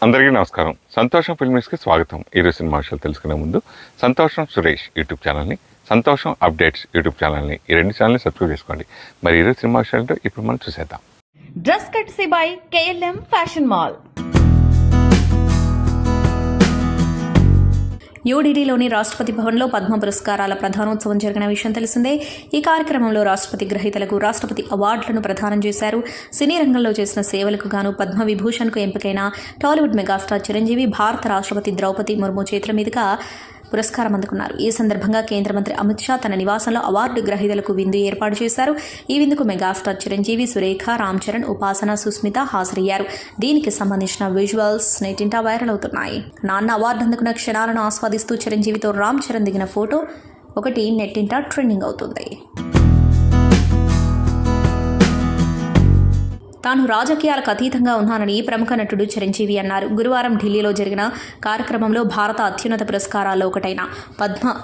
అందరికీ నమస్కారం. సంతోషం ఫిల్మ్స్కి స్వాగతం. ఈరోజు సినిమా విషయాలు తెలుసుకునే ముందు సంతోషం సురేష్ యూట్యూబ్ ఛానల్ని, సంతోషం అప్డేట్స్ యూట్యూబ్ ఛానల్ని, ఈ రెండు ఛానల్ని సబ్స్క్రైబ్ చేసుకోండి. మరి ఈరోజు సినిమా విషయాలంటే ఇప్పుడు మనం చూసేద్దాం. Dress కట్సీ by KLM fashion mall. న్యూఢిల్లీలోని రాష్ట్రపతి భవన్లో పద్మ పురస్కారాల ప్రధానోత్సవం జరిగిన విషయం తెలిసిందే. ఈ కార్యక్రమంలో రాష్ట్రపతి గ్రహీతలకు రాష్ట్రపతి అవార్డులను ప్రదానం చేశారు. సినీ రంగంలో చేసిన సేవలకు గాను పద్మ విభూషణ్కు ఎంపికైన టాలీవుడ్ మెగాస్టార్ చిరంజీవి భారత రాష్ట్రపతి ద్రౌపది ముర్ము చేతుల మీదుగా పురస్కారం అందుకున్నారు. ఈ సందర్భంగా కేంద్ర మంత్రి అమిత్ షా తన నివాసంలో అవార్డు గ్రహీతలకు విందు ఏర్పాటు చేశారు. ఈ విందుకు మెగాస్టార్ చిరంజీవి, సురేఖ, రామ్ చరణ్, ఉపాసన, సుస్మిత హాజరయ్యారు. దీనికి సంబంధించిన విజువల్స్ నెట్టింట వైరల్ అవుతున్నాయి. నాన్న అవార్డు అందుకున్న క్షణాలను ఆస్వాదిస్తూ చిరంజీవితో రామ్ చరణ్ దిగిన ఫోటో ఒకటి నెట్టింట ట్రెండింగ్ అవుతుంది. తాను రాజకీయాలకు అతీతంగా ఉన్నానని ప్రముఖ నటుడు చిరంజీవి అన్నారు. గురువారం ఢిల్లీలో జరిగిన కార్యక్రమంలో భారత అత్యున్నత పురస్కారాల్లో ఒకటైన పద్మ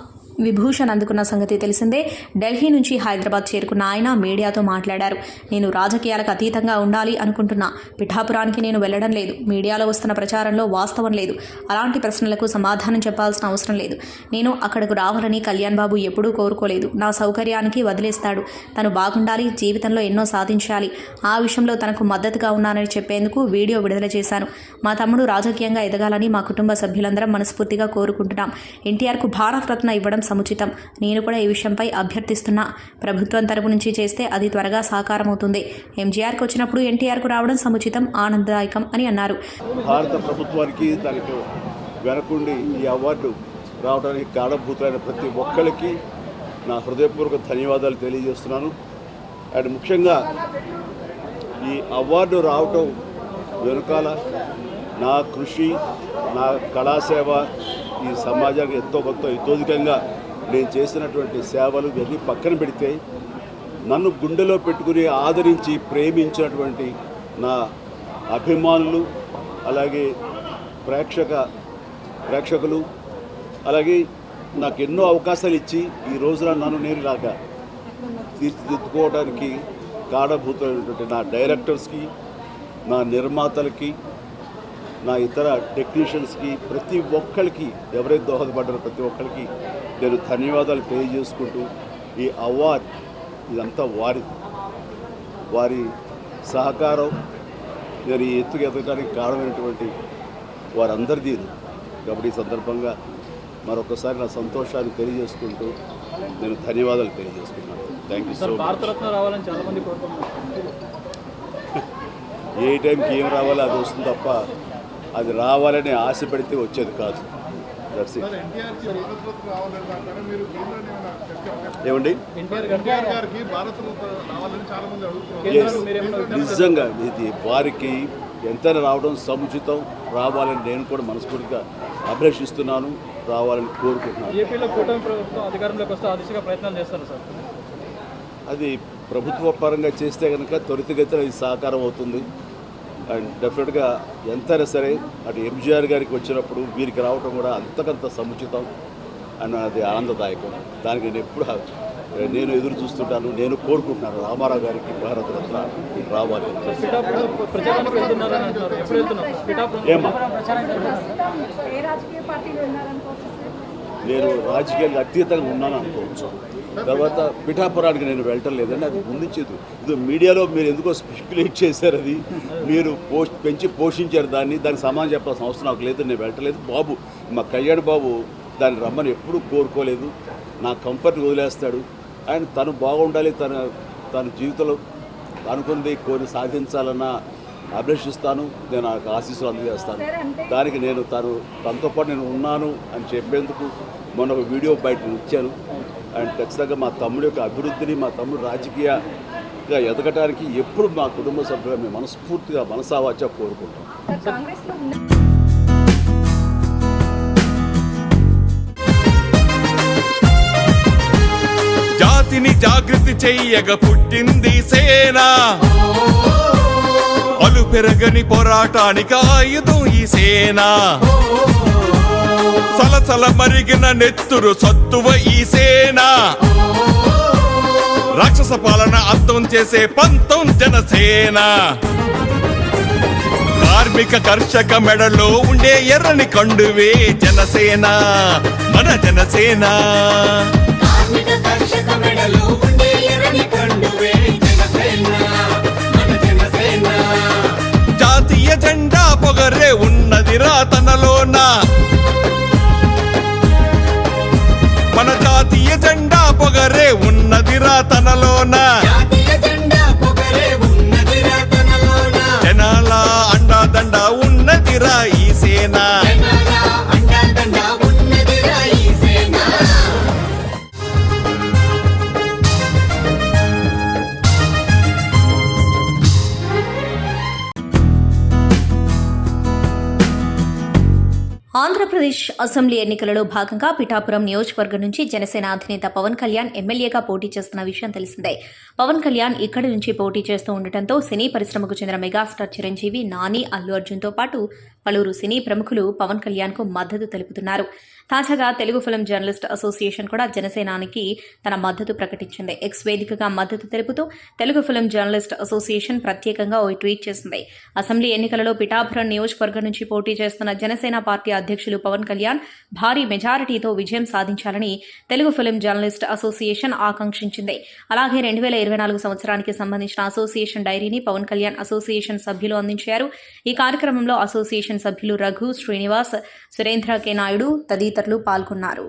విభూషణ్ అందుకున్న సంగతి తెలిసిందే. ఢిల్లీ నుంచి హైదరాబాద్ చేరుకున్న ఆయన మీడియాతో మాట్లాడారు. నేను రాజకీయాలకు అతీతంగా ఉండాలి అనుకుంటున్నా. పిఠాపురానికి నేను వెళ్లడం లేదు. మీడియాలో వస్తున్న ప్రచారంలో వాస్తవం లేదు. అలాంటి ప్రశ్నలకు సమాధానం చెప్పాల్సిన అవసరం లేదు. నేను అక్కడకు రావాలని కళ్యాణ్ బాబు ఎప్పుడూ కోరుకోలేదు. నా సౌకర్యానికి వదిలేస్తాడు. తను బాగుండాలి, జీవితంలో ఎన్నో సాధించాలి. ఆ విషయంలో తనకు మద్దతుగా ఉన్నానని చెప్పేందుకు వీడియో విడుదల చేశాను. మా తమ్ముడు రాజకీయంగా ఎదగాలని మా కుటుంబ సభ్యులందరం మనస్ఫూర్తిగా కోరుకుంటున్నాం. ఎన్టీఆర్కు భారతరత్న ఇవ్వడం సముచితం. నేను కూడా ఈ విషయంపై అభ్యర్థిస్తున్నా. ప్రభుత్వం తరపు నుంచి చేస్తే అది త్వరగా సాకారమవుతుంది. ఎంజీఆర్కి వచ్చినప్పుడు ఎన్టీఆర్కు రావడం సముచితం, ఆనందదాయకం అని అన్నారు. భారత ప్రభుత్వానికి దానికి వెనకుండి ఈ అవార్డు రావడానికి కారణభూతులైన ప్రతి ఒక్కరికి నా హృదయపూర్వక ధన్యవాదాలు తెలియజేస్తున్నాను. అండ్ ముఖ్యంగా ఈ అవార్డు రావటం వెనుకాల నా కృషి, నా కళాసేవ, ఈ సమాజానికి ఎంతో కొంత ఇతోధికంగా నేను చేసినటువంటి సేవలు ఇవన్నీ పక్కన పెడితే నన్ను గుండెలో పెట్టుకుని ఆదరించి ప్రేమించినటువంటి నా అభిమానులు, అలాగే ప్రేక్షకులు, అలాగే నాకు ఎన్నో అవకాశాలు ఇచ్చి ఈ రోజున నన్ను నేను ఇలాగా తీర్చిదిద్దుకోవడానికి కారణభూతమైనటువంటి నా డైరెక్టర్స్కి, నా నిర్మాతలకి, నా ఇతర టెక్నీషియన్స్కి, ప్రతి ఒక్కరికి ఎవరైతే దోహదపడ్డారో ప్రతి ఒక్కరికి నేను ధన్యవాదాలు తెలియజేసుకుంటూ ఈ అవార్డు ఇదంతా వారి సహకారం నేను ఈ ఎత్తుకు ఎదగడానికి కారణమైనటువంటి వారందరిదీ. కాబట్టి ఈ సందర్భంగా మరొకసారి నా సంతోషాన్ని తెలియజేసుకుంటూ నేను ధన్యవాదాలు తెలియజేసుకున్నాను. Thank you so much. ఏ టైంకి ఏం రావాలో అది వస్తుంది తప్ప అది రావాలని ఆశ పెడితే వచ్చేది కాదు. ఏమండి, నిజంగా ఇది వారికి ఎంతైనా రావడం సముచితం. రావాలని నేను కూడా మనస్ఫూర్తిగా అభిలషిస్తున్నాను, రావాలని కోరుకుంటున్నాను. అది ప్రభుత్వ పరంగా చేస్తే కనుక త్వరితగతిన ఇది సాకారం అవుతుంది. అండ్ డెఫినెట్గా ఎంతైనా సరే అటు ఎంజీఆర్ గారికి వచ్చినప్పుడు వీరికి రావటం కూడా అంతకంత సముచితం అండ్ అది ఆనందదాయకం. దానికి నేను ఎదురు చూస్తుంటాను, నేను కోరుకుంటున్నాను రామారావు గారికి భారతరత్న రావాలి. ఏమా, నేను రాజకీయాలకు అతీతంగా ఉన్నాను అనుకోవచ్చు. తర్వాత పిఠాపురానికి నేను వెళ్ళటం లేదని అది ముందుంచేది. ఇది మీడియాలో మీరు ఎందుకో స్పెక్యులేట్ చేశారు, అది మీరు పెంచి పోషించారు దానికి సమాధానం చెప్పాల్సిన అవసరం నాకు లేదు. నేను వెళ్ళటలేదు. బాబు, మా కళ్యాణ్ బాబు దాన్ని రమ్మని ఎప్పుడూ కోరుకోలేదు. నా కంఫర్ట్ వదిలేస్తాడు. అండ్ తను బాగుండాలి, తన జీవితంలో అనుకున్నది కొన్ని సాధించాలన్న అభిలషిస్తాను. నేను నాకు ఆశీస్సులు అందజేస్తాను. దానికి నేను తనతో పాటు నేను ఉన్నాను అని చెప్పేందుకు మొన్న ఒక వీడియో బయట ఇచ్చాను. అండ్ ఖచ్చితంగా మా తమ్ముడి యొక్క అభివృద్ధిని, మా తమ్ముడు రాజకీయంగా ఎదగటానికి ఎప్పుడు మా కుటుంబ సభ్యులు మేము మనస్ఫూర్తిగా మనసావాచ కోరుకుంటాం. జాతిని జాగృతి చెయ్యగ పుట్టింది సేన, అలు పెరగని పోరాటానికి ఆయుధం ఈ సేన. సలసల మరిగిన నెత్తురు సత్తువ ఈ సేన, రాక్షస పాలన అంతం చేసే పంతం జనసేన. కార్మిక కర్షక మెడలో ఉండే ఎర్రని కండువే జనసేన, మన జనసేన. కార్మిక కర్షక మెడలో ఉండే ఎర్రని కండువే జనసేన, మన జనసేన. జాతీయ జెండా పొగరే ఉన్నదిరా తనలోన, మన జాతీయ జెండా పొగరే ఉన్నదిరా తనలోన. జాతీయ జెండా పొగరే ఉన్నదిరా తనలోన. జనాల అండాదండ ఉన్నదిరా ఈ సేన. జనాల అండదండ ఉన్నదిరా ఈ సేన. ఆంధ్రప్రదేశ్ అసెంబ్లీ ఎన్నికలలో భాగంగా పిఠాపురం నియోజకవర్గం నుంచి జనసేన అధినేత పవన్ కళ్యాణ్ ఎమ్మెల్యేగా పోటీ చేస్తున్న విషయం తెలిసిందే. పవన్ కళ్యాణ్ ఇక్కడి నుంచి పోటీ చేస్తూ ఉండటంతో సినీ పరిశ్రమకు చెందిన మెగాస్టార్ చిరంజీవి, నాని, అల్లు అర్జున్తో పాటు పలువురు సినీ ప్రముఖులు పవన్ కళ్యాణ్కు మద్దతు తెలుపుతున్నారు. తాజాగా తెలుగు ఫిల్మ్ జర్నలిస్ట్ అసోసియేషన్ కూడా జనసేనానికి తన మద్దతు ప్రకటించింది. ఎక్స్ వేదికగా మద్దతు తెలుపుతూ తెలుగు ఫిల్మ్ జర్నలిస్ట్ అసోసియేషన్ ప్రత్యేకంగా ఓ ట్వీట్ చేసింది. అసెంబ్లీ ఎన్నికలలో పిఠాపురం నియోజకవర్గం నుంచి పోటీ చేస్తున్న జనసేన పార్టీ అధ్యక్షులు పవన్ కళ్యాణ్ భారీ మెజారిటీతో విజయం సాధించాలని తెలుగు ఫిల్మ్ జర్నలిస్ట్ అసోసియేషన్ ఆకాంక్షించింది. అలాగే 2024 సంవత్సరానికి సంబంధించిన అసోసియేషన్ డైరీని పవన్ కళ్యాణ్ అసోసియేషన్ సభ్యులు అందించారు. ఈ కార్యక్రమంలో అసోసియేషన్ సభ్యులు రఘు, శ్రీనివాస్, సురేంద్ర కె నాయుడు తదితరులు పాల్గొన్నారు.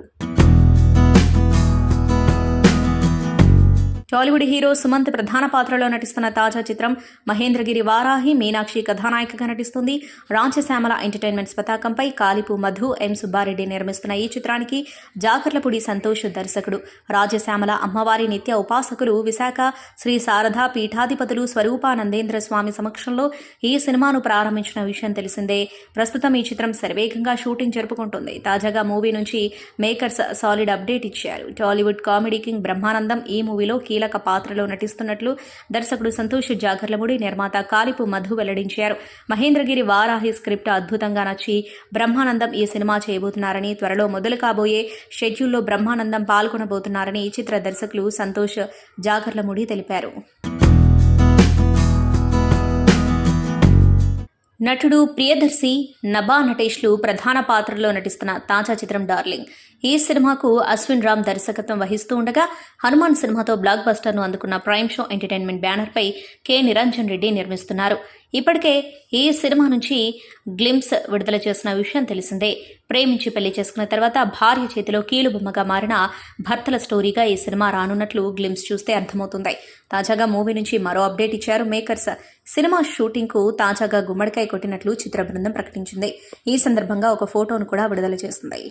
టాలీవుడ్ హీరో సుమంత్ ప్రధాన పాత్రలో నటిస్తున్న తాజా చిత్రం మహేంద్రగిరి వారాహి. మీనాక్షి కథానాయికగా నటిస్తుంది. రాజశ్యామల ఎంటర్టైన్మెంట్స్ పతాకంపై కాలిపు మధు, ఎం సుబ్బారెడ్డి నిర్మిస్తున్న ఈ చిత్రానికి జాకర్లపూడి సంతోష్ దర్శకుడు. రాజశ్యామల అమ్మవారి నిత్య ఉపాసకులు విశాఖ శ్రీ శారదా పీఠాధిపతులు స్వరూపానందేంద్ర స్వామి సమక్షంలో ఈ సినిమాను ప్రారంభించిన విషయం తెలిసిందే. ప్రస్తుతం ఈ చిత్రం శరవేగంగా షూటింగ్ జరుపుకుంటుంది. తాజాగా మూవీ నుంచి మేకర్స్ సాలిడ్ అప్డేట్ ఇచ్చారు. టాలీవుడ్ కామెడీ కింగ్ బ్రహ్మానందం ఈ మూవీలో కీలక పాత్రలో నటిస్తున్నట్లు దర్శకుడు సంతోష్ జాగర్లమూడి, నిర్మాత కాలిపు మధు వెల్లడించారు. మహేంద్రగిరి వారాహి స్క్రిప్ట్ అద్భుతంగా నచ్చి బ్రహ్మానందం ఈ సినిమా చేయబోతున్నారని, త్వరలో మొదలు కాబోయే షెడ్యూల్లో బ్రహ్మానందం పాల్గొనబోతున్నారని చిత్ర దర్శకులు సంతోష్ జాగర్లమూడి తెలిపారు. నటుడు ప్రియదర్శి, నభా నటేష్లు ప్రధాన పాత్రలో నటిస్తున్న తాజా చిత్రం డార్లింగ్. ఈ సినిమాకు అశ్విన్ రామ్ దర్శకత్వం వహిస్తూ ఉండగా హనుమాన్ సినిమాతో బ్లాక్ బస్టర్ను అందుకున్న ప్రైమ్ షో ఎంటర్టైన్మెంట్ బ్యానర్పై కె నిరంజన్ రెడ్డి నిర్మిస్తున్నారు. ఇప్పటికే ఈ సినిమా నుంచి గ్లిమ్స్ విడుదల చేసిన విషయం తెలిసిందే. ప్రేమించి పెళ్లి చేసుకున్న తర్వాత భార్య చేతిలో కీలుబొమ్మగా మారిన భర్తల స్టోరీగా ఈ సినిమా రానున్నట్లు గ్లిమ్స్ చూస్తే అర్థమవుతుంది. తాజాగా మూవీ నుంచి మరో అప్డేట్ ఇచ్చారు మేకర్స్. సినిమా షూటింగ్కు తాజాగా గుమ్మడికాయ కొట్టినట్లు చిత్ర బృందం ప్రకటించింది. ఈ సందర్భంగా ఒక ఫోటోను కూడా విడుదల చేసింది.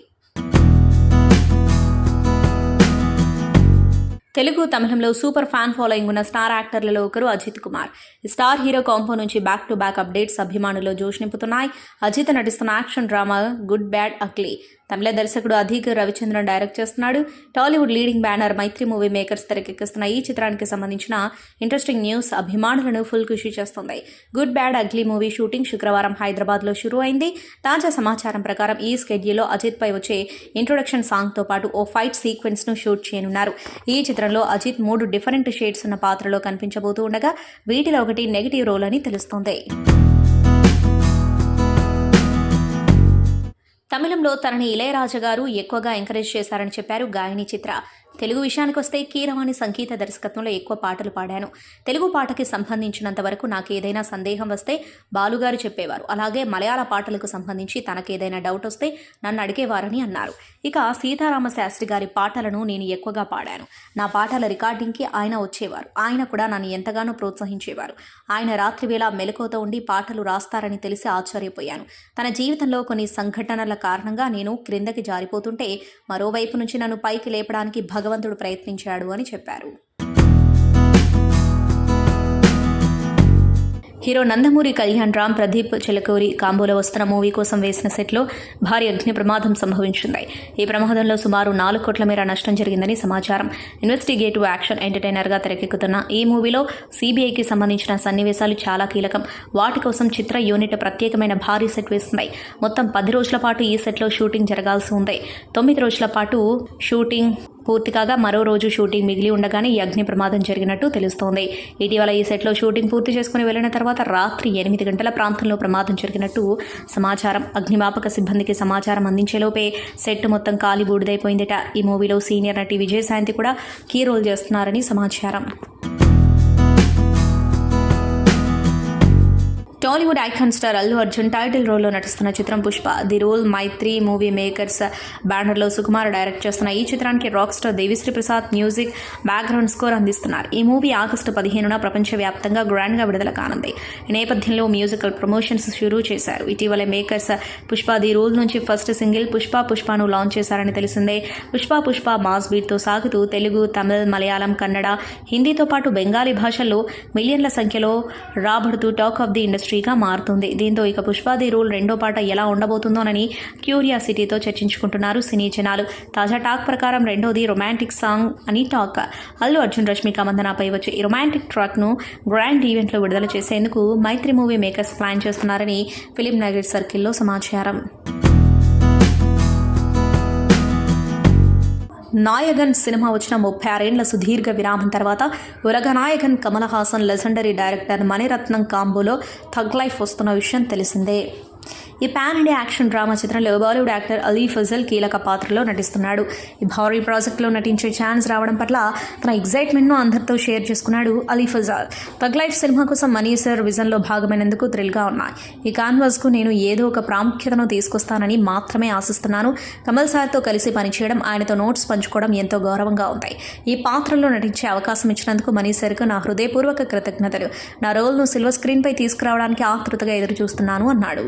తెలుగు, తమిళంలో సూపర్ ఫ్యాన్ ఫాలోయింగ్ ఉన్న స్టార్ యాక్టర్లలో ఒకరు అజిత్ కుమార్. స్టార్ హీరో కాంపో నుంచి బ్యాక్ టు బ్యాక్ అప్డేట్స్ అభిమానుల్లో జోష్ నింపుతున్నాయి. అజిత్ నటిస్తున్న action drama good bad ugly తమిళ దర్శకుడు అధీక్ రవిచంద్రన్ డైరెక్ట్ చేస్తున్నాడు. Tollywood leading banner Mythri movie makers తెరకెక్కిస్తున్న ఈ చిత్రానికి సంబంధించిన ఇంట్రెస్టింగ్ న్యూస్ అభిమానులను ఫుల్ ఖుషి చేస్తుంది. Good bad ugly movie shooting శుక్రవారం హైదరాబాద్లో షురూ అయింది. తాజా సమాచారం ప్రకారం ఈ స్కెడ్యూల్లో అజిత్ పై వచ్చే ఇంట్రొడక్షన్ సాంగ్తో పాటు ఓ ఫైట్ సీక్వెన్స్ను షూట్ చేయనున్నారు. ఈ చిత్రంలో అజిత్ 3 డిఫరెంట్ షేడ్స్ ఉన్న పాత్రలో కనిపించబోతూ ఉండగా వీటిలో ఒకటి నెగిటివ్ రోల్ అని తెలుస్తోంది. తమిళంలో తనని ఇళయరాజా గారు ఎక్కువగా ఎంకరేజ్ చేశారని చెప్పారు గాయని చిత్ర. తెలుగు విషయానికి వస్తే కీరవాణి సంగీత దర్శకత్వంలో ఎక్కువ పాటలు పాడాను. తెలుగు పాటకి సంబంధించినంత వరకు నాకు ఏదైనా సందేహం వస్తే బాలుగారు చెప్పేవారు. అలాగే మలయాళ పాటలకు సంబంధించి తనకేదైనా డౌట్ వస్తే నన్ను అడిగేవారని అన్నారు. ఇక సీతారామ శాస్త్రి గారి పాటలను నేను ఎక్కువగా పాడాను. నా పాటల రికార్డింగ్కి ఆయన వచ్చేవారు. ఆయన కూడా నన్ను ఎంతగానో ప్రోత్సహించేవారు. ఆయన రాత్రివేళ మెలకువతో ఉండి పాటలు రాస్తారని తెలిసి ఆశ్చర్యపోయాను. తన జీవితంలో కొన్ని సంఘటనల కారణంగా నేను క్రిందకి జారిపోతుంటే మరోవైపు నుంచి నన్ను పైకి లేపడానికి భగవంతుడు ప్రయత్నించాడు అని చెప్పారు. హీరో నందమూరి కళ్యాణ్ రామ్, ప్రదీప్ చిలకూరి కాంబోలో వస్తున్న మూవీ కోసం వేసిన సెట్లో భారీ అగ్ని ప్రమాదం సంభవించింది. ఈ ప్రమాదంలో సుమారు 4 కోట్ల మేర నష్టం జరిగిందని సమాచారం. ఇన్వెస్టిగేటివ్ యాక్షన్ ఎంటర్టైనర్గా తెరకెక్కుతున్న ఈ మూవీలో సిబిఐకి సంబంధించిన సన్నివేశాలు చాలా కీలకం. వాటి కోసం చిత్ర యూనిట్ ప్రత్యేకమైన భారీ సెట్ వేస్తుంది. మొత్తం 10 రోజుల పాటు ఈ సెట్లో షూటింగ్ జరగాల్సి ఉంది. 9 రోజుల పాటు షూటింగ్ పూర్తి కాగా మరో రోజు షూటింగ్ మిగిలి ఉండగానే ఈ అగ్ని ప్రమాదం జరిగినట్టు తెలుస్తోంది. ఇటీవల ఈ సెట్లో షూటింగ్ పూర్తి చేసుకుని వెళ్లిన తర్వాత రాత్రి 8 గంటల ప్రాంతంలో ప్రమాదం జరిగినట్టు సమాచారం. అగ్నిమాపక సిబ్బందికి సమాచారం అందించేలోపే సెట్ మొత్తం కాలి బూడిదైపోయిందట. ఈ మూవీలో సీనియర్ నటి విజయశాంతి కూడా కీ రోల్ చేస్తున్నారని సమాచారం. Tollywood icon star Allu Arjun title రోల్లో నటిస్తున్న చిత్రం Pushpa the rule Mythri movie makers బ్యానర్లో సుకుమార్ డైరెక్ట్ చేస్తున్న ఈ చిత్రానికి rock star Devi Sri Prasad music background score అందిస్తున్నారు. ఈ మూవీ ఆగస్టు 15న ప్రపంచవ్యాప్తంగా గ్రాండ్గా విడుదల కానుంది. ఈ నేపథ్యంలో మ్యూజికల్ ప్రమోషన్స్ షురూ చేశారు. ఇటీవలే మేకర్స్ పుష్ప ది రోల్ నుంచి ఫస్ట్ సింగిల్ పుష్పను లాంచ్ చేశారని తెలిసిందే. పుష్ప మాస్ బీట్తో సాగుతూ తెలుగు, తమిళ్, మలయాళం, కన్నడ, హిందీతో పాటు బెంగాలీ భాషల్లో మిలియన్ల సంఖ్యలో రాబడుతూ టాక్ ఆఫ్ ది ఇండస్ట్రీ గా మారుతుంది. దీంతో ఇక పుష్ప ది రూల్ రెండో పాట ఎలా ఉండబోతుందోనని క్యూరియాసిటీతో చర్చించుకుంటున్నారు సినీ జనాలు. తాజా టాక్ ప్రకారం రెండోది రొమాంటిక్ సాంగ్ అని టాక్. అల్లు అర్జున్, రష్మిక మందనాపై వచ్చే ఈ రొమాంటిక్ ట్రాక్ ను గ్రాండ్ ఈవెంట్ లో విడుదల చేసేందుకు మైత్రి మూవీ మేకర్స్ ప్లాన్ చేస్తున్నారని ఫిలిం నగర్ సర్కిల్లో సమాచారం. నాయగన్ సినిమా వచ్చిన 36 ఏళ్ల సుదీర్ఘ విరామం తర్వాత ఉలగ నాయగన్, కమల్ హాసన్, లెజెండరీ డైరెక్టర్ మణిరత్నం కాంబోలో థగ్ లైఫ్ వస్తున్న విషయం తెలిసిందే. ఈ పాన్ ఇండియా యాక్షన్ డ్రామా చిత్రంలో బాలీవుడ్ యాక్టర్ అలీ ఫజల్ కీలక పాత్రలో నటిస్తున్నాడు. ఈ భారీ ప్రాజెక్టులో నటించే ఛాన్స్ రావడం పట్ల తన ఎగ్జైట్మెంట్ను అందరితో షేర్ చేసుకున్నాడు అలీ ఫజల్. థగ్ లైఫ్ సినిమా కోసం మనీ సర్ విజన్లో భాగమైనందుకు థ్రిల్గా ఉన్నాయి. ఈ కాన్వాస్కు నేను ఏదో ఒక ప్రాముఖ్యతను తీసుకొస్తానని మాత్రమే ఆశిస్తున్నాను. కమల్ సార్తో కలిసి పనిచేయడం, ఆయనతో నోట్స్ పంచుకోవడం ఎంతో గౌరవంగా ఉంటాయి. ఈ పాత్రలో నటించే అవకాశం ఇచ్చినందుకు మనీ సర్కు నా హృదయపూర్వక కృతజ్ఞతలు. నా రోల్ను సిల్వర్ స్క్రీన్పై తీసుకురావడానికి ఆతృతగా ఎదురు చూస్తున్నాను అన్నాడు.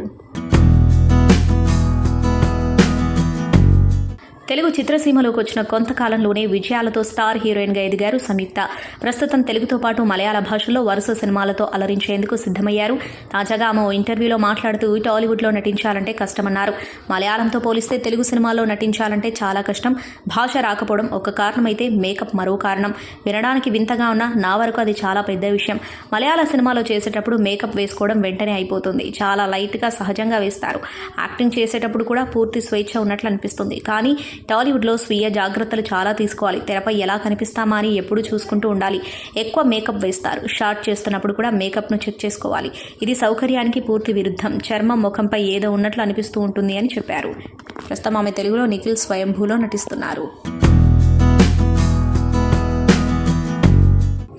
తెలుగు చిత్రసీమలోకి వచ్చిన కొంతకాలంలోనే విజయాలతో స్టార్ హీరోయిన్గా ఎదిగారు సంయుక్త. ప్రస్తుతం తెలుగుతో పాటు మలయాళ భాషల్లో వరుస సినిమాలతో అలరించేందుకు సిద్ధమయ్యారు. తాజాగా ఆమె ఓ ఇంటర్వ్యూలో మాట్లాడుతూ టాలీవుడ్లో నటించాలంటే కష్టమన్నారు. మలయాళంతో పోలిస్తే తెలుగు సినిమాల్లో నటించాలంటే చాలా కష్టం. భాష రాకపోవడం ఒక కారణమైతే మేకప్ మరో కారణం. వినడానికి వింతగా ఉన్నా నా వరకు అది చాలా పెద్ద విషయం. మలయాళ సినిమాలో చేసేటప్పుడు మేకప్ వేసుకోవడం వెంటనే అయిపోతుంది. చాలా లైట్గా సహజంగా వేస్తారు. యాక్టింగ్ చేసేటప్పుడు కూడా పూర్తి స్వేచ్ఛ ఉన్నట్లు అనిపిస్తుంది. కానీ టాలీవుడ్లో స్వీయ జాగ్రత్తలు చాలా తీసుకోవాలి. తెరపై ఎలా కనిపిస్తామా అని ఎప్పుడు చూసుకుంటూ ఉండాలి. ఎక్కువ మేకప్ వేస్తారు. షాట్ చేస్తున్నప్పుడు కూడా మేకప్ను చెక్ చేసుకోవాలి. ఇది సౌకర్యానికి పూర్తి విరుద్ధం. చర్మం ముఖంపై ఏదో ఉన్నట్లు అనిపిస్తూ ఉంటుంది అని చెప్పారు. ప్రస్తుతం ఆమె తెలుగులో నిఖిల్ స్వయంభూలో నటిస్తున్నారు.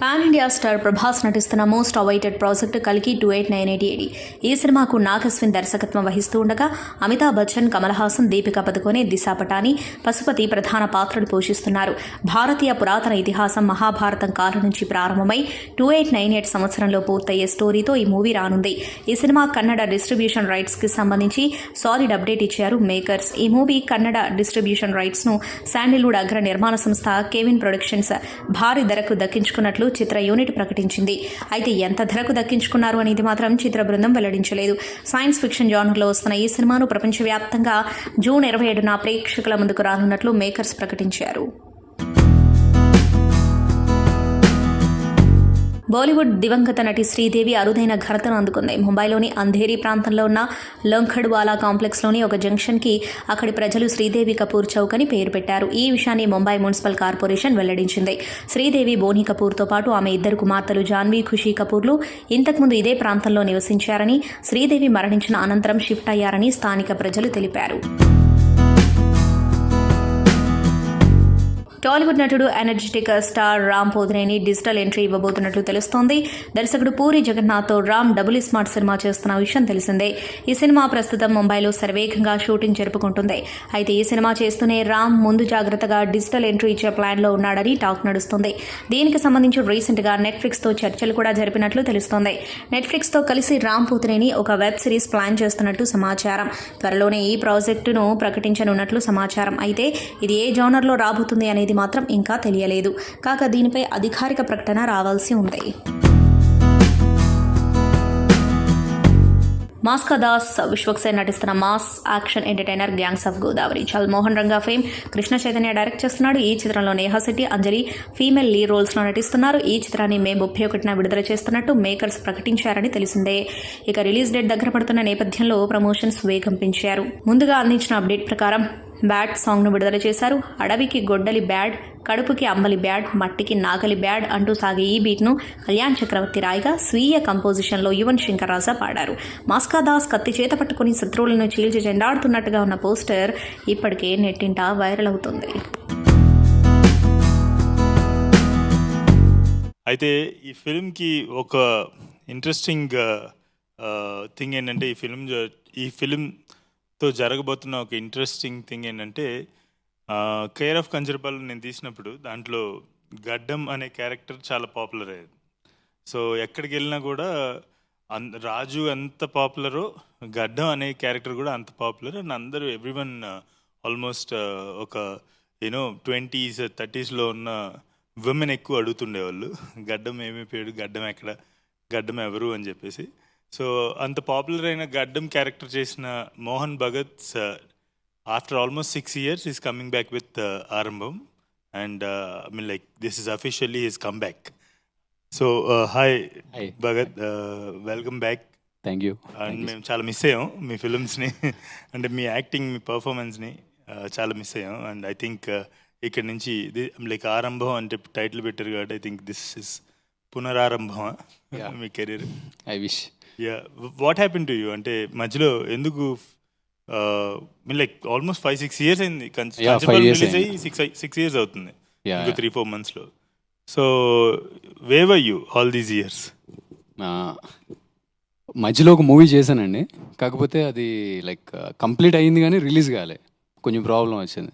పాన్ ఇండియా స్టార్ ప్రభాస్ నటిస్తున్న మోస్ట్ అవైటెడ్ ప్రాజెక్టు కల్కి 2898 ఈ సినిమాకు నాగస్విన్ దర్శకత్వం వహిస్తూ ఉండగా అమితాబ్ బచ్చన్, కమల్ హాసన్, దీపికా పదుకొనే, దిశా పటాని, పశుపతి ప్రధాన పాత్రలు పోషిస్తున్నారు. భారతీయ పురాతన ఇతిహాసం మహాభారతం కాలం నుంచి ప్రారంభమై 2898 సంవత్సరంలో పూర్తయ్యే స్టోరీతో ఈ మూవీ రానుంది. ఈ సినిమా కన్నడ డిస్ట్రిబ్యూషన్ రైట్స్కి సంబంధించి సాలిడ్ అప్డేట్ ఇచ్చారు మేకర్స్. ఈ మూవీ కన్నడ డిస్ట్రిబ్యూషన్ రైట్స్ను శాండిల్వుడ్ అగ్ర నిర్మాణ సంస్థ కెవిన్ ప్రొడక్షన్స్ భారీ ధరకు దక్కించుకున్నట్లు చిత్ర యూనిట్ ప్రకటించింది. అయితే ఎంత ధరకు దక్కించుకున్నారు అనేది మాత్రం చిత్ర బృందం వెల్లడించలేదు. సైన్స్ ఫిక్షన్ జానర్లో వస్తున్న ఈ సినిమాను ప్రపంచవ్యాప్తంగా జూన్ 27న ప్రేక్షకుల ముందుకు రానున్నట్లు మేకర్స్ ప్రకటించారు. బాలీవుడ్ దివంగత నటి శ్రీదేవి అరుదైన ఘనతను అందుకుంది. ముంబైలోని అంధేరి ప్రాంతంలో ఉన్న లంఖడ్వాలా కాంప్లెక్స్లోని ఒక జంక్షన్కి అక్కడి ప్రజలు శ్రీదేవి కపూర్ చౌక్ అని పేరు పెట్టారు. ఈ విషయాన్ని ముంబై మున్సిపల్ కార్పొరేషన్ వెల్లడించింది. శ్రీదేవి, బోని కపూర్తో పాటు ఆమె ఇద్దరు కుమార్తెలు జాన్వీ, ఖుషీ కపూర్లు ఇంతకుముందు ఇదే ప్రాంతంలో నివసించారని, శ్రీదేవి మరణించిన అనంతరం షిఫ్ట్ అయ్యారని స్థానిక ప్రజలు తెలిపారు. టాలీవుడ్ నటుడు energetic star Ram Pothineni digital entry ఇవ్వబోతున్నట్లు తెలుస్తోంది. దర్శకుడు పూరి జగన్నాథ్తో రామ్ డబుల్ స్మార్ట్ సినిమా చేస్తున్న విషయం తెలిసిందే. ఈ సినిమా ప్రస్తుతం ముంబైలో శరవేగంగా షూటింగ్ జరుపుకుంటుంది. అయితే ఈ సినిమా చేస్తూనే రామ్ ముందు జాగ్రత్తగా డిజిటల్ ఎంట్రీ ఇచ్చే ప్లాన్లో ఉన్నాడని టాక్ నడుస్తుంది. దీనికి సంబంధించి రీసెంట్గా నెట్ఫ్లిక్స్తో చర్చలు కూడా జరిపినట్లు తెలుస్తోంది. నెట్ఫ్లిక్స్తో కలిసి రామ్ పోతినేని ఒక వెబ్ సిరీస్ ప్లాన్ చేస్తున్నట్టు సమాచారం. త్వరలోనే ఈ ప్రాజెక్టును ప్రకటించనున్నట్లు సమాచారం. అయితే ఇది ఏ జోనర్లో రాబోతుంది అనేది మాత్రం ఇంకా తెలియలేదు. కాగా దీనిపై అధికారిక ప్రకటన రావాల్సి ఉంది. మాస్కా దాస్ విశ్వక్సేన్ నటిస్తున్న mass action entertainer gangs of Godavari చల్ మోహన్ రంగా ఫేమ్ కృష్ణ చైతన్య డైరెక్ట్ చేస్తున్నాడు. ఈ చిత్రంలో నేహా శెట్టి, అంజలి ఫీమేల్ లీడ్ రోల్స్లో నటిస్తున్నారు. ఈ చిత్రాన్ని మే 31న విడుదల చేస్తున్నట్టు మేకర్స్ ప్రకటించారని తెలిసిందే. ఇక రిలీజ్ డేట్ దగ్గర పడుతున్న నేపథ్యంలో ప్రమోషన్స్ వేగం పెంచారు. ముందుగా అందించిన అప్డేట్ ప్రకారం బ్యాడ్ సాంగ్ను విడుదల చేశారు. అడవికి గొడ్డలి బ్యాడ్, కడుపుకి అంబలి బ్యాడ్, మట్టికి నాగలి బ్యాడ్ అంటూ సాగే ఈ బీట్ను కళ్యాణ్ చక్రవర్తి రాయగా స్వీయ కంపోజిషన్లో యువన్ శంకర్ రాజా పాడారు. మాస్కా దాస్ కత్తి చేత పట్టుకుని శత్రువులను చీల్చి చెండాడుతున్నట్టుగా ఉన్న పోస్టర్ ఇప్పటికే నెట్టింట వైరల్ అవుతుంది. అయితే ఈ ఫిల్మ్కి ఒక ఇంట్రెస్టింగ్ థింగ్ ఏంటంటే ఈ ఫిల్మ్తో జరగబోతున్న ఒక ఇంట్రెస్టింగ్ థింగ్ ఏంటంటే కేర్ ఆఫ్ కంచరపాలెం నేను తీసినప్పుడు దాంట్లో గడ్డం అనే క్యారెక్టర్ చాలా పాపులర్ అయ్యేది. సో ఎక్కడికి వెళ్ళినా కూడా రాజు ఎంత పాపులరో గడ్డం అనే క్యారెక్టర్ కూడా అంత పాపులర్. అండ్ అందరూ ఎవ్రీవన్ ఆల్మోస్ట్ ఒక 20s 30sలో ఉన్న విమెన్ ఎక్కువ అడుగుతుండేవాళ్ళు, గడ్డం ఏమైపోయాడు, గడ్డం ఎక్కడ, గడ్డం ఎవరు అని చెప్పేసి. సో అంత పాపులర్ అయిన గడ్డం క్యారెక్టర్ చేసిన Mohan Bhagat after almost 6 years is coming back with Aarambham. And I mean like this is officially his come back. So hi Bhagat, welcome back. Thank you. And మేము చాలా మిస్ అయ్యాం మీ ఫిల్మ్స్ని, అంటే మీ యాక్టింగ్, మీ పర్ఫార్మెన్స్ని చాలా మిస్ అయ్యాం. అండ్ ఐ థింక్ ఇక్కడ నుంచి like ఆరంభం అంటే టైటిల్ పెట్టారు కాబట్టి ఐ థింక్ దిస్ ఇస్ పునరారంభం మీ career. I wish. Yeah, what happen to you? అంటే మధ్యలో ఎందుకు మీన్ లైక్ ఆల్మోస్ట్ 5-6 years అయింది, రిలీజ్ అయ్యి 6 years అవుతుంది ఇంకో 3-4 monthsలో. So where were you all these years? మధ్యలో ఒక మూవీ చేశానండి, కాకపోతే అది లైక్ కంప్లీట్ అయ్యింది కానీ రిలీజ్ కాలే, కొంచెం ప్రాబ్లం వచ్చింది.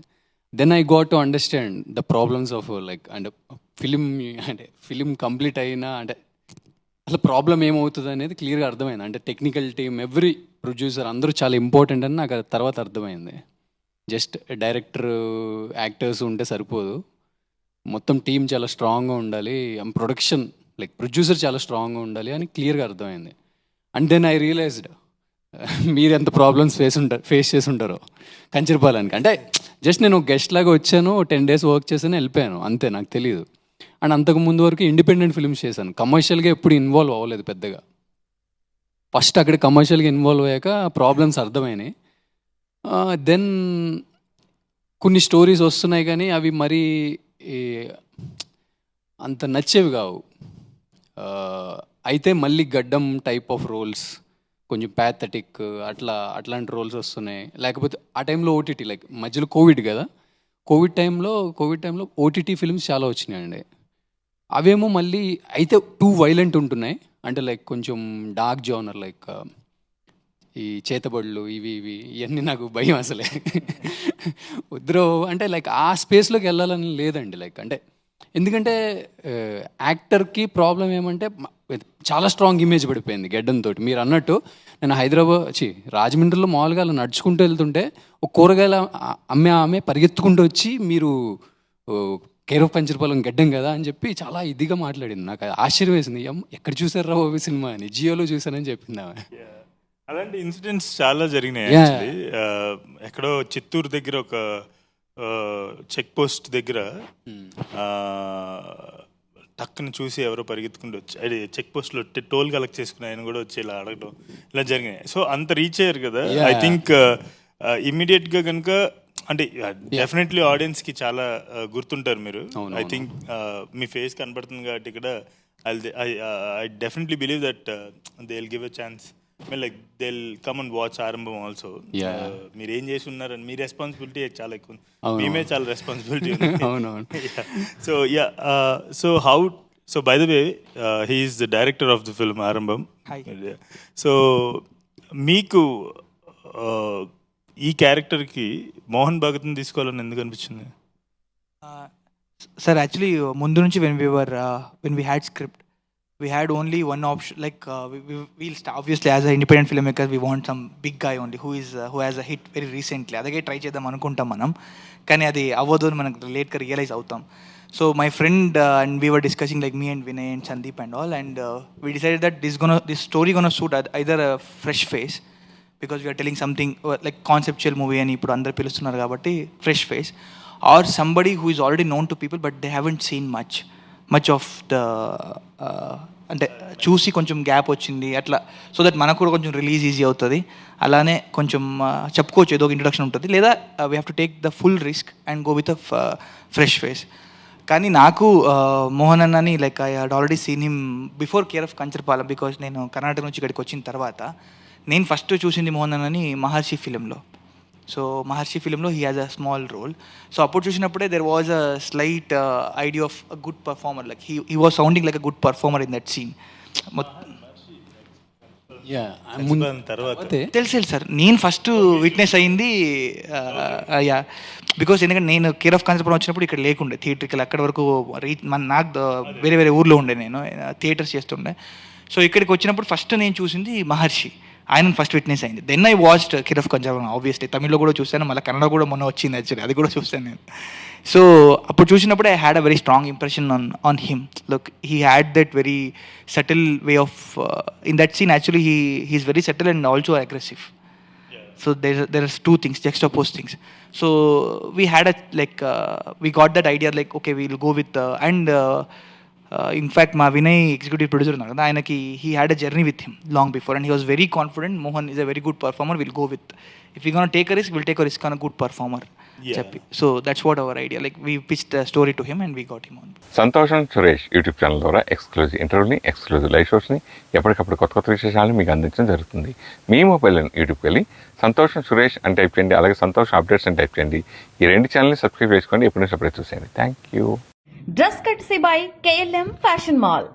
Then I got to understand the problems of like అంటే ఫిలిం కంప్లీట్ అయినా అంటే అసలు ప్రాబ్లం ఏమవుతుంది అనేది క్లియర్గా అర్థమైంది. అంటే టెక్నికల్ టీమ్, ఎవ్రీ ప్రొడ్యూసర్ అందరూ చాలా ఇంపార్టెంట్ అని నాకు తర్వాత అర్థమైంది. జస్ట్ డైరెక్టర్, యాక్టర్స్ ఉంటే సరిపోదు, మొత్తం టీం చాలా స్ట్రాంగ్గా ఉండాలి, ప్రొడక్షన్ లైక్ ప్రొడ్యూసర్ చాలా స్ట్రాంగ్గా ఉండాలి అని క్లియర్గా అర్థమైంది. అండ్ దెన్ ఐ రియలైజ్డ్ మీరు ఎంత ప్రాబ్లమ్స్ ఫేస్ చేసి ఉంటారో కంచరపాలెంకి. అంటే జస్ట్ నేను గెస్ట్ లాగా వచ్చాను, 10 days వర్క్ చేశాను, వెళ్ళిపోయాను, అంతే, నాకు తెలియదు. అండ్ అంతకు ముందు వరకు ఇండిపెండెంట్ ఫిల్మ్స్ చేశాను, కమర్షియల్గా ఎప్పుడు ఇన్వాల్వ్ అవ్వలేదు పెద్దగా. ఫస్ట్ అక్కడ కమర్షియల్గా ఇన్వాల్వ్ అయ్యాక ప్రాబ్లమ్స్ అర్థమైనాయి. దెన్ కొన్ని స్టోరీస్ వస్తున్నాయి కానీ అవి మరీ అంత నచ్చేవి కావు. అయితే మళ్ళీ గడ్డం టైప్ ఆఫ్ రోల్స్, కొంచెం ప్యాథటిక్ అట్లాంటి రోల్స్ వస్తున్నాయి. లేకపోతే ఆ టైంలో ఓటీటీ, లైక్ మధ్యలో కోవిడ్ కదా, కోవిడ్ టైంలో ఓటీటీ ఫిల్మ్స్ చాలా వచ్చినాయండి. అవేమో మళ్ళీ అయితే టూ వైలెంట్ ఉంటున్నాయి, అంటే లైక్ కొంచెం డార్క్ జోనర్, లైక్ ఈ చేతబడులు ఇవన్నీ నాకు భయం అసలే. వద్దురో అంటే లైక్ ఆ స్పేస్లోకి వెళ్ళాలని లేదండి. లైక్ అంటే ఎందుకంటే యాక్టర్కి ప్రాబ్లం ఏమంటే చాలా స్ట్రాంగ్ ఇమేజ్ పడిపోయింది గెడ్డంతో. మీరు అన్నట్టు నేను రాజమండ్రిలో మామూలుగా అలా నడుచుకుంటూ వెళ్తుంటే ఒక కూరగాయల ఆమె పరిగెత్తుకుంటూ వచ్చి మీరు కేర్ ఆఫ్ కంచరపాలెం గెడ్డం కదా అని చెప్పి చాలా ఇదిగా మాట్లాడింది. నాకు ఆశ్చర్యం వేసింది, ఎక్కడ చూసారా ఓ సినిమా అని, జియోలో చూసానని చెప్పింది ఆమె. అలాంటి ఇన్సిడెంట్స్ చాలా జరిగినాయి యాక్చువల్లీ. ఎక్కడో చిత్తూరు దగ్గర ఒక చెక్ పోస్ట్ దగ్గర టక్కుని చూసి ఎవరో పరిగెత్తుకుంటూ వచ్చి అది చెక్ పోస్ట్లో టోల్ కలెక్ట్ చేసుకుని ఆయన కూడా వచ్చి ఇలా అడగడం, ఇలా జరిగినాయి. సో అంత రీచ్ అయ్యారు కదా. ఐ థింక్ ఇమ్మీడియట్గా కనుక అంటే డెఫినెట్లీ ఆడియన్స్కి చాలా గుర్తుంటారు మీరు. ఐ థింక్ మీ ఫేస్ కనబడుతుంది కాబట్టి ఇక్కడ I definitely believe that they will give a chance. Like they will come and watch ఆరంభం ఆల్సో. మీరు ఏం చేసి ఉన్నారని మీ రెస్పాన్సిబిలిటీ చాలా ఎక్కువ, మేమే చాలా రెస్పాన్సిబిలిటీ ఉంది. So yeah, so by the way he is the director of the film ఆరంభం. సో మీకు ఈ క్యారెక్టర్కి మోహన్ భగత్ని తీసుకోవాలని ఎందుకు అనిపించింది? సార్ యాక్చువల్లీ ముందు నుంచి when we had script, we had only one option, like we'll start, obviously as an independent filmmaker we want some big guy only who has a hit very recently. అదే try చేద్దాం అనుకుంటాం మనం, కానీ అది అవ్వదు అని మనకు లేట్గా రియలైజ్ అవుతాం. So my friend and we were discussing, like me and Vinay and Sandeep and all, and we decided that this story gonna suit either a fresh face, because we are telling something like conceptual movie అని ఇప్పుడు అందరు పిలుస్తున్నారు కాబట్టి fresh face, or somebody who is already known to people but they haven't seen much of the అంటే చూసి కొంచెం gap వచ్చింది అట్లా, సో దట్ మనకు కూడా కొంచెం రిలీజ్ ఈజీ అవుతుంది. అలానే కొంచెం చెప్పుకోవచ్చు, ఏదో ఒక ఇంట్రొడక్షన్ ఉంటుంది, లేదా we have to take the full risk and go with a fresh face. కానీ నాకు మోహన్ అన్నని like I had already seen him before care of Kancharapalem, because నేను కర్ణాటక నుంచి ఇక్కడికి వచ్చిన తర్వాత నేను ఫస్ట్ చూసింది మోహన్ అన్నని మహర్షి ఫిలింలో. సో మహర్షి ఫిలింలో he has a small role. So అప్పుడు చూసినప్పుడే there was a slight idea of a good performer, like he was sounding like a good performer in that scene. తర్వాత తెలుసు సార్, నేను ఫస్ట్ విట్నెస్ అయింది యా, బికాస్ ఎందుకంటే నేను care of concept వచ్చినప్పుడు ఇక్కడ లేకుండే థియేటర్కి, అక్కడ వరకు నాకు వేరే వేరే ఊర్లో ఉండే, నేను థియేటర్స్ చేస్తుండే. సో ఇక్కడికి వచ్చినప్పుడు ఫస్ట్ నేను చూసింది మహర్షి, ఆయన ఫస్ట్ విట్నెస్ అయింది. Then I watched care of Kancharapalem, obviously తమిళ్లో కూడా చూశాను, మళ్ళీ కన్నడ కూడా మొన్న వచ్చింది యాక్చువల్లీ, అది కూడా చూశాను నేను. సో అప్పుడు చూసినప్పుడు I had a very strong impression on him. Look, he had that very subtle way of in that scene. Actually he's very subtle and also aggressive. So there are two things, juxtaposed things. So we had we got that idea, like okay, we'll go with in fact మా Vinay executive producer ఉన్నారు కదా, ఆయనకి he had a journey with him long before and he was very confident Mohan is a very good performer, will go with, if you gonna take a risk will take a risk on a good performer చెప్పి. So that's what our idea, like we pitched the story to him and we got him on. సంతోషం Suresh YouTube channel ద్వారా exclusive ఇంటర్వ్యూని, exclusive live షోస్ని, ఎప్పటికప్పుడు కొత్త కొత్త విశేషాలను మీకు అందించడం జరుగుతుంది. మీ మొబైల్ని యూట్యూబ్కి వెళ్ళి సంతోషం సురేష్ అని టైప్ చేయండి, అలాగే సంతోషం అప్డేట్స్ అని టైప్ చేయండి. ఈ రెండు ఛానల్ని సబ్స్క్రైబ్ చేసుకోండి, ఎప్పుడు సపరేట్ చూసేయండి. Thank you. Dress కట్సీ by KLM fashion mall.